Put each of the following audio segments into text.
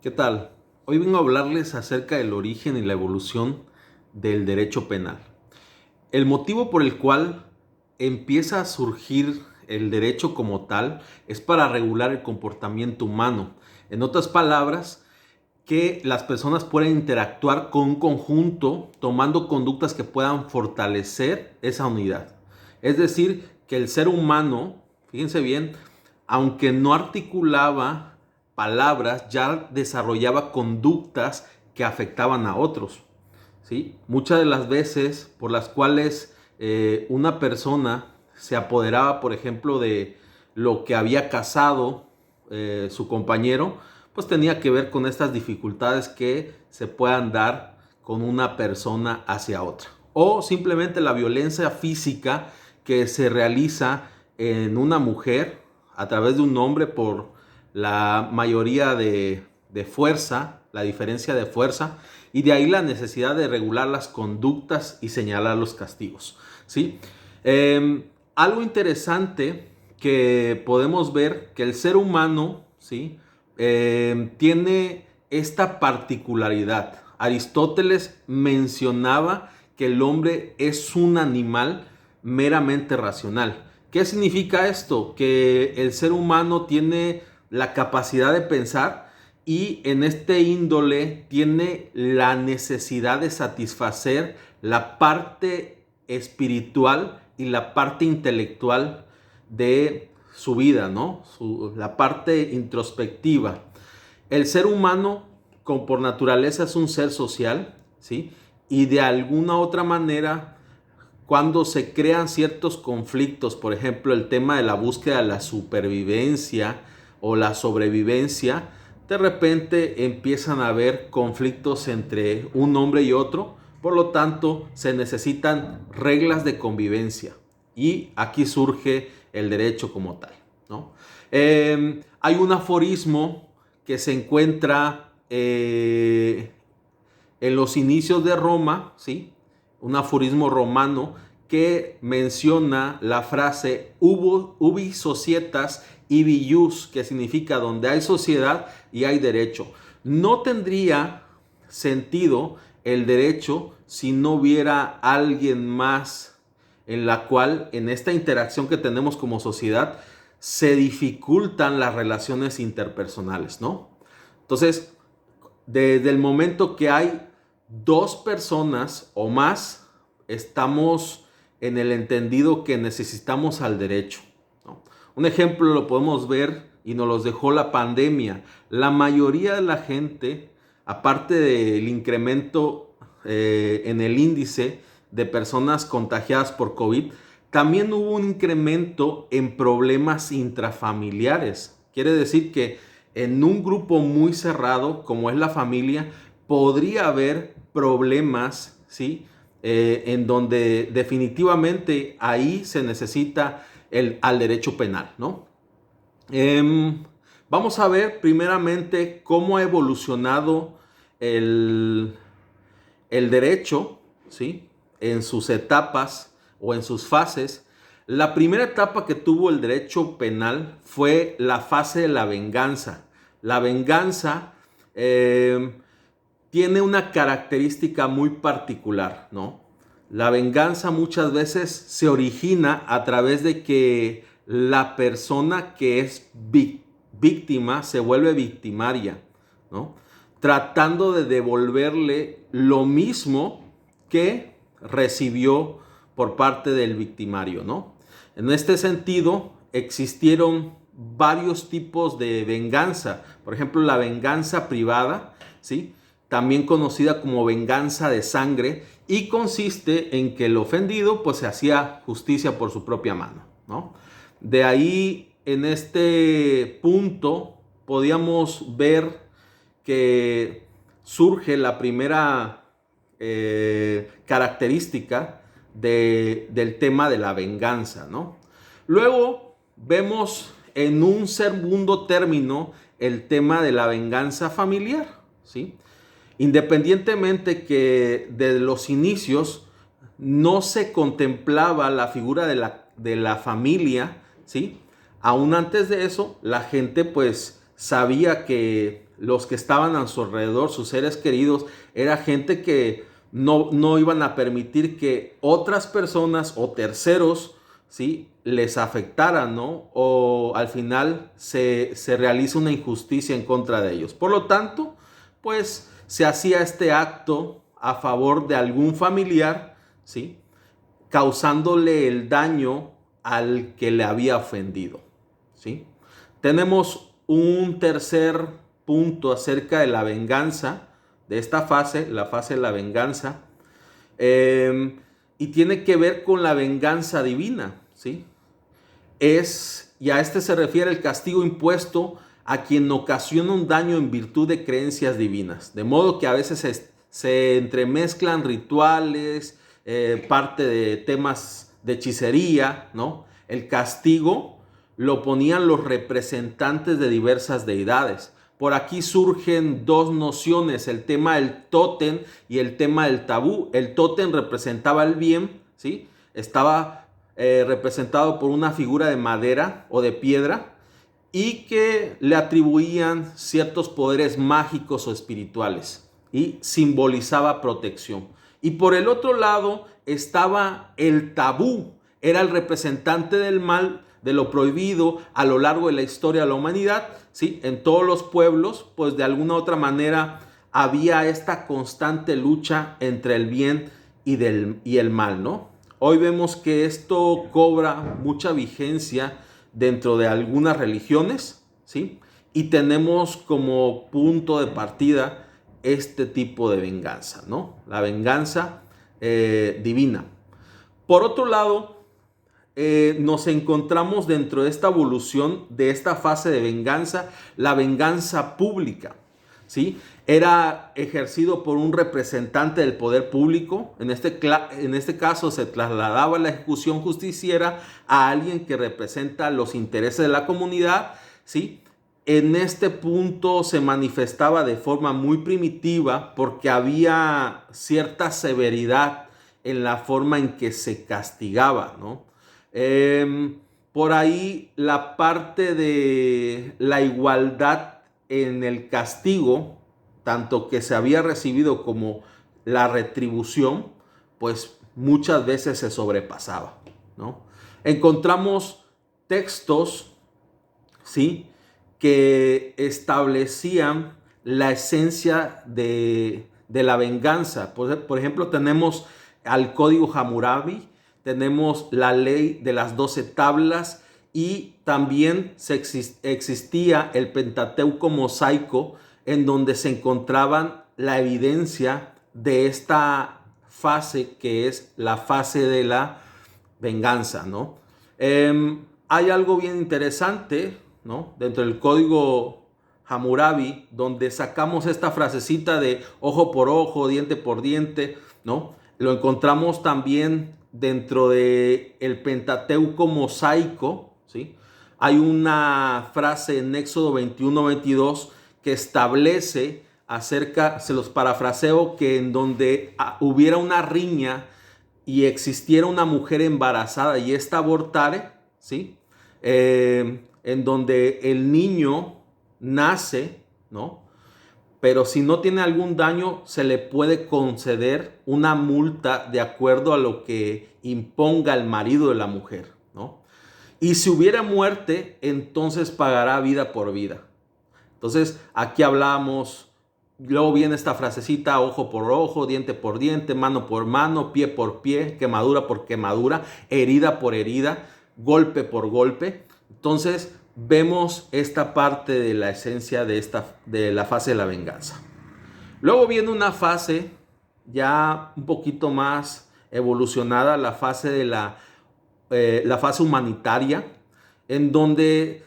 ¿Qué tal? Hoy vengo a hablarles acerca del origen y la evolución del derecho penal. El motivo por el cual empieza a surgir el derecho como tal es para regular el comportamiento humano. En otras palabras, que las personas puedan interactuar con un conjunto tomando conductas que puedan fortalecer esa unidad. Es decir, que el ser humano, fíjense bien, aunque no articulaba palabras, ya desarrollaba conductas que afectaban a otros. ¿Sí? Muchas de las veces por las cuales una persona se apoderaba, por ejemplo, de lo que había casado su compañero, pues tenía que ver con estas dificultades que se puedan dar con una persona hacia otra. O simplemente la violencia física que se realiza en una mujer a través de un hombre por la mayoría de fuerza, la diferencia de fuerza, y de ahí la necesidad de regular las conductas y señalar los castigos. ¿Sí? Algo interesante que podemos ver que el ser humano, ¿sí? Tiene esta particularidad. Aristóteles mencionaba que el hombre es un animal meramente racional. ¿Qué significa esto? Que el ser humano tiene la capacidad de pensar y en este índole tiene la necesidad de satisfacer la parte espiritual y la parte intelectual de su vida, ¿no? La parte introspectiva. El ser humano, por naturaleza, es un ser social, ¿sí? Y de alguna otra manera, cuando se crean ciertos conflictos, por ejemplo, el tema de la búsqueda de la supervivencia o la sobrevivencia, de repente empiezan a haber conflictos entre un hombre y otro, por lo tanto se necesitan reglas de convivencia y aquí surge el derecho como tal, ¿no? Hay un aforismo que se encuentra en los inicios de Roma, ¿sí? Un aforismo romano que menciona la frase ubi societas ibi jus, que significa donde hay sociedad y hay derecho. No tendría sentido el derecho si no hubiera alguien más en la cual en esta interacción que tenemos como sociedad se dificultan las relaciones interpersonales, ¿no? Entonces, desde el momento que hay dos personas o más, estamos en el entendido que necesitamos al derecho, ¿no? Un ejemplo lo podemos ver y nos los dejó la pandemia. La mayoría de la gente, aparte del incremento en el índice de personas contagiadas por COVID, también hubo un incremento en problemas intrafamiliares. Quiere decir que en un grupo muy cerrado, como es la familia, podría haber problemas, ¿sí? En donde definitivamente ahí se necesita al derecho penal, ¿no? Vamos a ver primeramente cómo ha evolucionado el, el derecho, ¿sí? En sus etapas o en sus fases. La primera etapa que tuvo el derecho penal fue la fase de la venganza. La venganza tiene una característica muy particular, ¿no? La venganza muchas veces se origina a través de que la persona que es víctima se vuelve victimaria, ¿no? Tratando de devolverle lo mismo que recibió por parte del victimario, ¿no? En este sentido, existieron varios tipos de venganza. Por ejemplo, la venganza privada, ¿sí? También conocida como venganza de sangre, y consiste en que el ofendido pues se hacía justicia por su propia mano, ¿no? De ahí, en este punto, podíamos ver que surge la primera característica del tema de la venganza, ¿no? Luego vemos en un segundo término el tema de la venganza familiar, ¿sí? Independientemente que de los inicios no se contemplaba la figura de la familia, ¿sí? Aún antes de eso, la gente pues sabía que los que estaban a su alrededor, sus seres queridos, era gente que no iban a permitir que otras personas o terceros, ¿sí?, les afectaran, ¿no? O al final se realiza una injusticia en contra de ellos. Por lo tanto, pues se hacía este acto a favor de algún familiar, ¿sí?, causándole el daño al que le había ofendido, ¿sí? Tenemos un tercer punto acerca de la venganza, de esta fase, la fase de la venganza, y tiene que ver con la venganza divina, ¿sí? Y a este se refiere el castigo impuesto a quien ocasiona un daño en virtud de creencias divinas. De modo que a veces se entremezclan rituales, parte de temas de hechicería, ¿no? El castigo lo ponían los representantes de diversas deidades. Por aquí surgen dos nociones, el tema del tótem y el tema del tabú. El tótem representaba el bien, ¿sí? Estaba representado por una figura de madera o de piedra y que le atribuían ciertos poderes mágicos o espirituales y simbolizaba protección. Y por el otro lado estaba el tabú, era el representante del mal, de lo prohibido a lo largo de la historia de la humanidad, ¿sí? En todos los pueblos, pues de alguna u otra manera había esta constante lucha entre el bien y el mal, ¿no? Hoy vemos que esto cobra mucha vigencia dentro de algunas religiones, ¿sí? Y tenemos como punto de partida este tipo de venganza, ¿no? La venganza divina. Por otro lado, nos encontramos dentro de esta evolución, de esta fase de venganza, la venganza pública, ¿sí? Era ejercido por un representante del poder público. En este caso se trasladaba la ejecución justiciera a alguien que representa los intereses de la comunidad, ¿sí? En este punto se manifestaba de forma muy primitiva porque había cierta severidad en la forma en que se castigaba, ¿no? Por ahí la parte de la igualdad en el castigo, tanto que se había recibido como la retribución, pues muchas veces se sobrepasaba, ¿no? Encontramos textos, ¿sí?, que establecían la esencia de la venganza. Por ejemplo, tenemos al Código Hammurabi, tenemos la ley de las 12 tablas y también existía el Pentateuco mosaico, en donde se encontraban la evidencia de esta fase que es la fase de la venganza, ¿no? Hay algo bien interesante, ¿no?, dentro del Código Hammurabi, donde sacamos esta frasecita de ojo por ojo, diente por diente, ¿no? Lo encontramos también dentro del Pentateuco mosaico, ¿sí? Hay una frase en Éxodo 21-22 que establece acerca, se los parafraseo, que en donde hubiera una riña y existiera una mujer embarazada y esta abortare, ¿sí?, en donde el niño nace, ¿no?, pero si no tiene algún daño, se le puede conceder una multa de acuerdo a lo que imponga el marido de la mujer, ¿no? Y si hubiera muerte, entonces pagará vida por vida. Entonces, aquí hablamos, luego viene esta frasecita, ojo por ojo, diente por diente, mano por mano, pie por pie, quemadura por quemadura, herida por herida, golpe por golpe. Entonces, vemos esta parte de la esencia de la fase de la venganza. Luego viene una fase ya un poquito más evolucionada, la fase de la fase humanitaria, en donde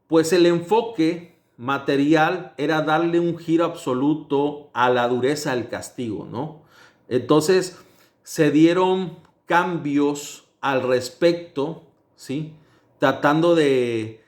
pues el enfoque material era darle un giro absoluto a la dureza del castigo, ¿no? Entonces se dieron cambios al respecto, ¿sí?, tratando de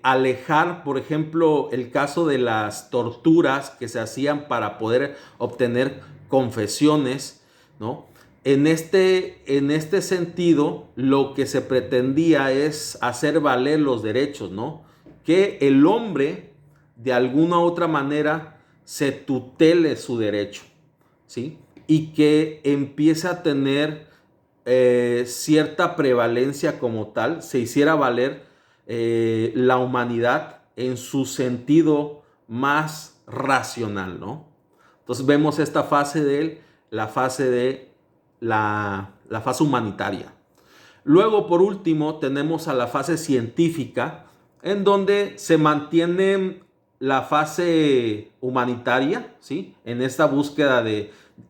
alejar, por ejemplo, el caso de las torturas que se hacían para poder obtener confesiones, ¿no? En este sentido, lo que se pretendía es hacer valer los derechos, ¿no? Que el hombre de alguna u otra manera se tutele su derecho, ¿sí? Y que empiece a tener cierta prevalencia como tal, se hiciera valer la humanidad en su sentido más racional, ¿no? Entonces vemos esta fase de él, la fase de la fase humanitaria. Luego, por último, tenemos a la fase científica, en donde se mantiene la fase humanitaria, ¿sí? En esta búsqueda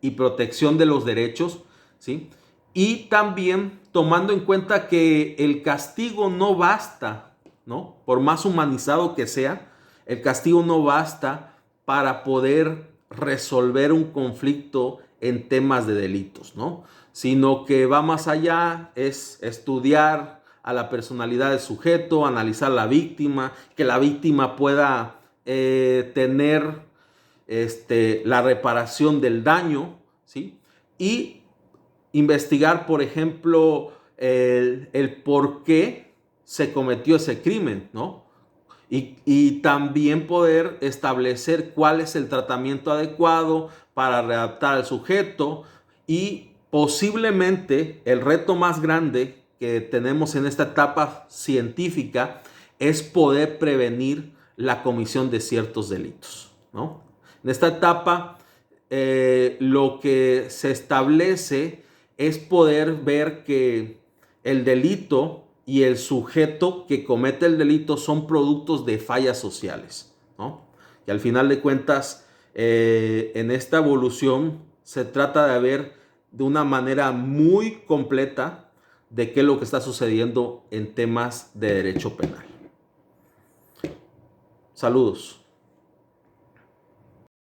y protección de los derechos, ¿sí? Y también tomando en cuenta que el castigo no basta, ¿no? Por más humanizado que sea, el castigo no basta para poder resolver un conflicto en temas de delitos, ¿no? Sino que va más allá, es estudiar a la personalidad del sujeto, analizar a la víctima, que la víctima pueda tener la reparación del daño, ¿sí? Y investigar, por ejemplo, el por qué se cometió ese crimen, ¿no? Y también poder establecer cuál es el tratamiento adecuado para readaptar al sujeto y posiblemente el reto más grande que tenemos en esta etapa científica es poder prevenir la comisión de ciertos delitos, ¿no? En esta etapa lo que se establece es poder ver que el delito y el sujeto que comete el delito son productos de fallas sociales, ¿no? Y al final de cuentas, en esta evolución se trata de ver de una manera muy completa de qué es lo que está sucediendo en temas de derecho penal. Saludos.